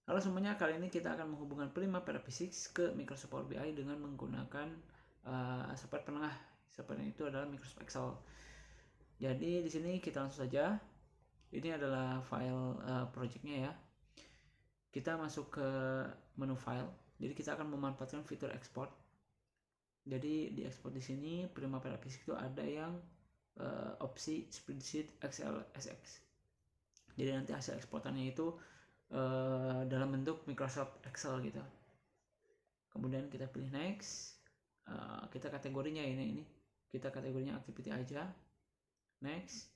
Halo semuanya, kali ini kita akan menghubungkan Primavera P6 ke Microsoft Power BI dengan menggunakan software penengah. Software itu adalah Microsoft Excel. Jadi di sini kita langsung saja. Ini adalah file projectnya ya. Kita masuk ke menu file. Jadi kita akan memanfaatkan fitur export. Jadi di export di sini Primavera P6 itu ada yang opsi spreadsheet XLSX. Jadi nanti hasil eksportannya itu dalam bentuk Microsoft Excel gitu. Kemudian kita pilih next. Kita kategorinya ini kita kategorinya activity aja. Next.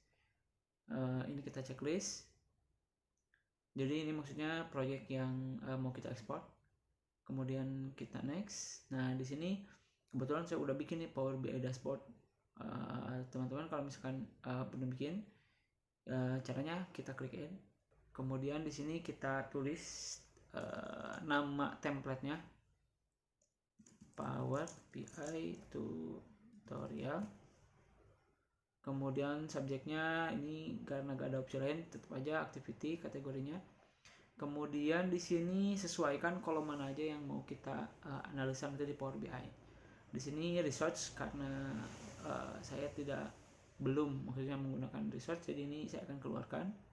Ini kita checklist. Jadi ini maksudnya project yang mau kita ekspor. Kemudian kita next. Nah di sini kebetulan saya udah bikin nih Power BI dashboard. Teman-teman kalau misalkan belum bikin, caranya kita klik in. Kemudian di sini kita tulis nama template-nya, Power BI tutorial. Kemudian subjeknya ini karena gak ada opsi lain, tetap aja activity kategorinya. Kemudian di sini sesuaikan kolom mana aja yang mau kita analisa nanti di Power BI. Di sini research karena saya belum maksudnya menggunakan research, jadi ini saya akan keluarkan.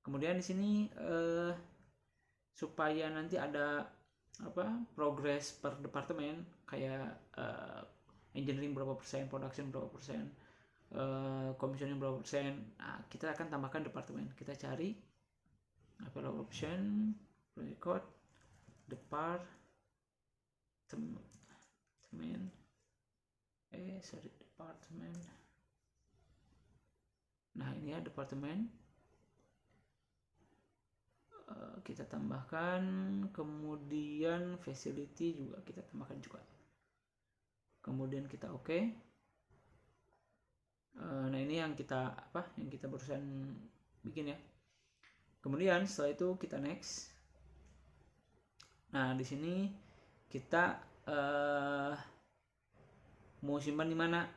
Kemudian di sini supaya nanti ada progres per departemen, kayak engineering berapa persen, production berapa persen, commissioning berapa persen. Nah, kita akan tambahkan departemen. Kita cari available option, record, departemen, departemen. Nah ini ya departemen. Kita tambahkan, kemudian facility juga kita tambahkan juga. Kemudian kita oke. Nah ini yang kita barusan bikin ya. Kemudian setelah itu kita next. Nah di sini kita mau simpan di mana?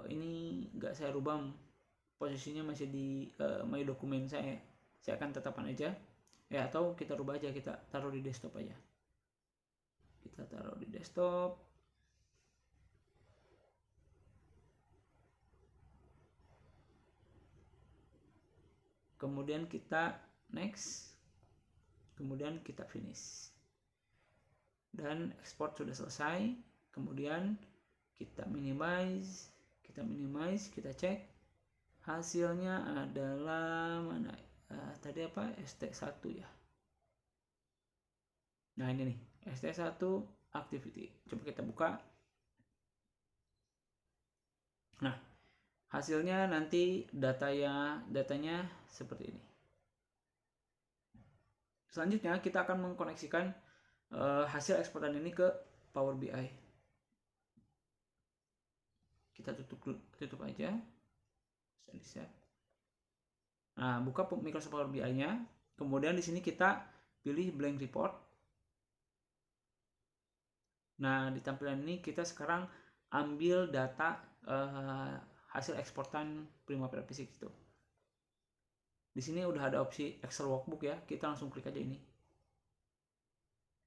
Ini nggak saya rubah, posisinya masih di my dokumen saya. Saya akan tetapkan aja ya, atau kita rubah aja, kita taruh di desktop aja. Kita taruh di desktop. Kemudian kita next. Kemudian kita finish. Dan export sudah selesai. Kemudian kita minimize, kita cek. Hasilnya adalah mana? Tadi apa? ST1 ya. Nah ini nih, ST1 activity. Coba kita buka. Nah, hasilnya nanti datanya seperti ini. Selanjutnya kita akan mengkoneksikan hasil eksportan ini ke Power BI. Kita tutup aja. Nah, buka Microsoft Power BI-nya. Kemudian di sini kita pilih blank report. Nah, di tampilan ini kita sekarang ambil data hasil eksportan Primavera P6 itu. Di sini udah ada opsi Excel workbook ya. Kita langsung klik aja ini.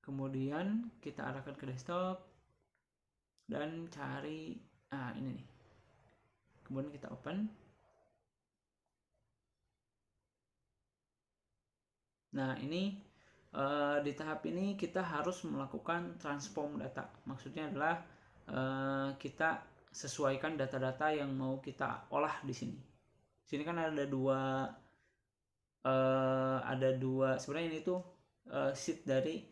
Kemudian kita arahkan ke desktop dan cari ini nih. Kemudian kita open. Nah ini di tahap ini kita harus melakukan transform data. Maksudnya adalah kita sesuaikan data-data yang mau kita olah di sini. Di sini kan ada dua sebenarnya ini tuh sheet dari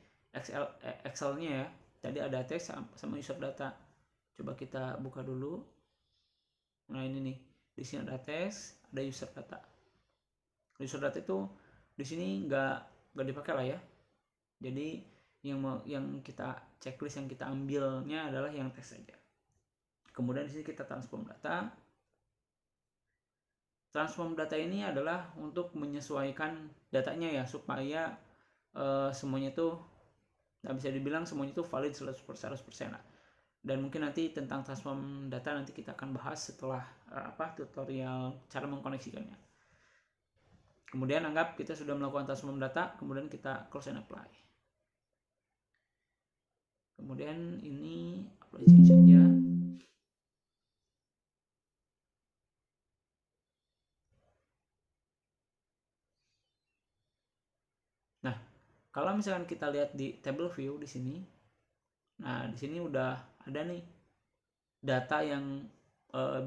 Excel-nya ya. Tadi ada teks sama user data. Coba kita buka dulu. Nah ini nih, di sini ada teks, ada user data. User data itu di sini nggak dipakai lah ya. Jadi yang kita checklist yang kita ambilnya adalah yang teks saja. Kemudian di sini kita transform data. Transform data ini adalah untuk menyesuaikan datanya ya, supaya semuanya tuh nggak bisa dibilang semuanya tuh valid 100% lah. Dan mungkin nanti tentang transform data nanti kita akan bahas setelah tutorial cara mengkoneksikannya. Kemudian anggap kita sudah melakukan transform data, kemudian kita close and apply. Kemudian ini apply change saja. Nah, kalau misalkan kita lihat di table view di sini, nah di sini udah ada nih data yang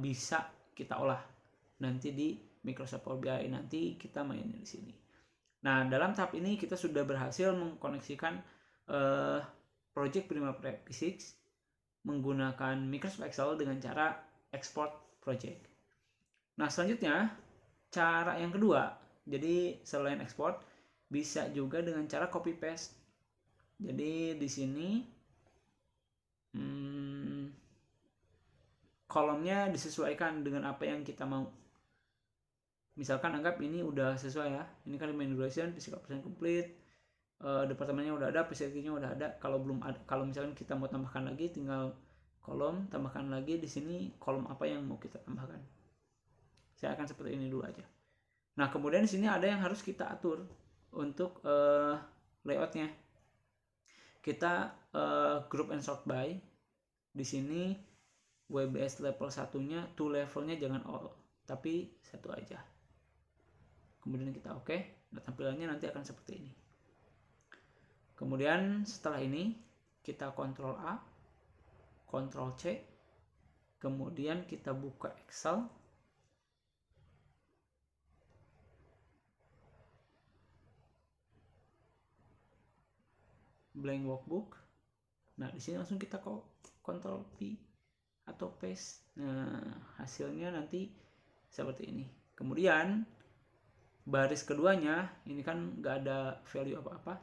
bisa kita olah nanti di Microsoft Power BI, nanti kita mainin di sini. Nah, dalam tahap ini kita sudah berhasil mengkoneksikan project Primavera P6 menggunakan Microsoft Excel dengan cara export project. Nah, selanjutnya cara yang kedua, jadi selain export bisa juga dengan cara copy paste. Jadi di sini kolomnya disesuaikan dengan apa yang kita mau. Misalkan anggap ini udah sesuai ya, ini kan main duration, physical percent complete, departemennya udah ada, facility-nya udah ada. Kalau belum ada, kalau misalkan kita mau tambahkan lagi, tinggal kolom tambahkan lagi di sini kolom apa yang mau kita tambahkan. Saya akan seperti ini dulu aja. Nah, kemudian di sini ada yang harus kita atur untuk layoutnya. Kita group and sort by. Di sini WBS level 1-nya, to levelnya jangan all, tapi satu aja. Kemudian kita oke. Nah, tampilannya nanti akan seperti ini. Kemudian setelah ini kita Ctrl A, Ctrl C, kemudian kita buka Excel. Blank workbook. Nah, di sini langsung kita Ctrl P atau paste. Nah, hasilnya nanti seperti ini. Kemudian baris keduanya ini kan nggak ada value apa-apa,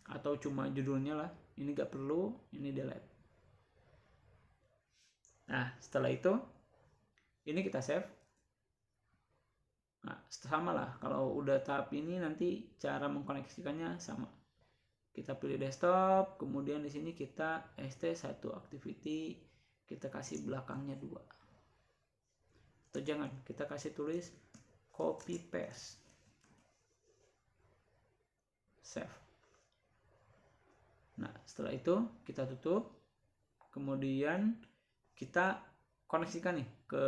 atau cuma judulnya lah. Ini nggak perlu, ini delete. Nah, setelah itu ini kita save. Nah, sama lah. Kalau udah tahap ini nanti cara mengkoneksikannya sama. Kita pilih desktop, kemudian di sini kita st1 activity, kita kasih belakangnya 2. Atau jangan, kita kasih tulis copy paste. Save. Nah, setelah itu kita tutup. Kemudian kita koneksikan nih ke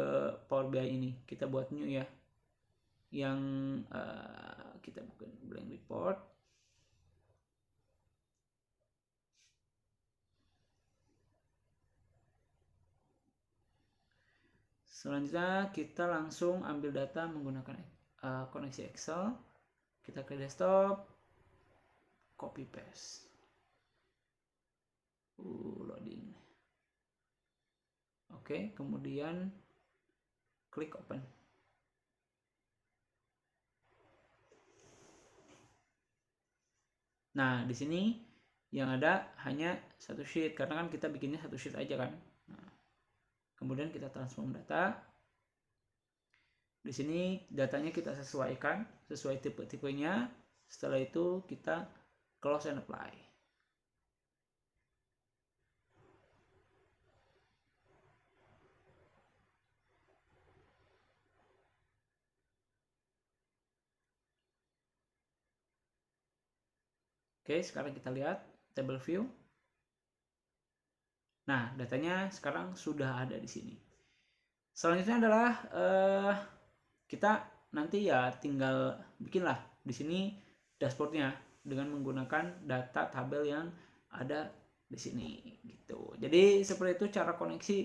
Power BI ini. Kita buat new ya. Yang kita buka blank report. Selanjutnya kita langsung ambil data menggunakan koneksi Excel. Kita ke desktop, copy paste. Loading. Oke, kemudian klik open. Nah, di sini yang ada hanya satu sheet karena kan kita bikinnya satu sheet aja kan. Nah, kemudian kita transform data. Di sini datanya kita sesuaikan sesuai tipe-tipenya. Setelah itu kita close and apply. Oke, sekarang kita lihat table view. Nah, datanya sekarang sudah ada di sini. Selanjutnya adalah kita nanti ya tinggal bikinlah di sini dashboardnya dengan menggunakan data tabel yang ada di sini gitu. Jadi seperti itu cara koneksi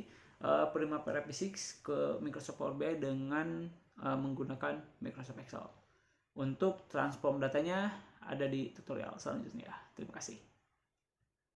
Primavera P6 ke Microsoft Power BI dengan menggunakan Microsoft Excel. Untuk transform datanya ada di tutorial selanjutnya. Terima kasih.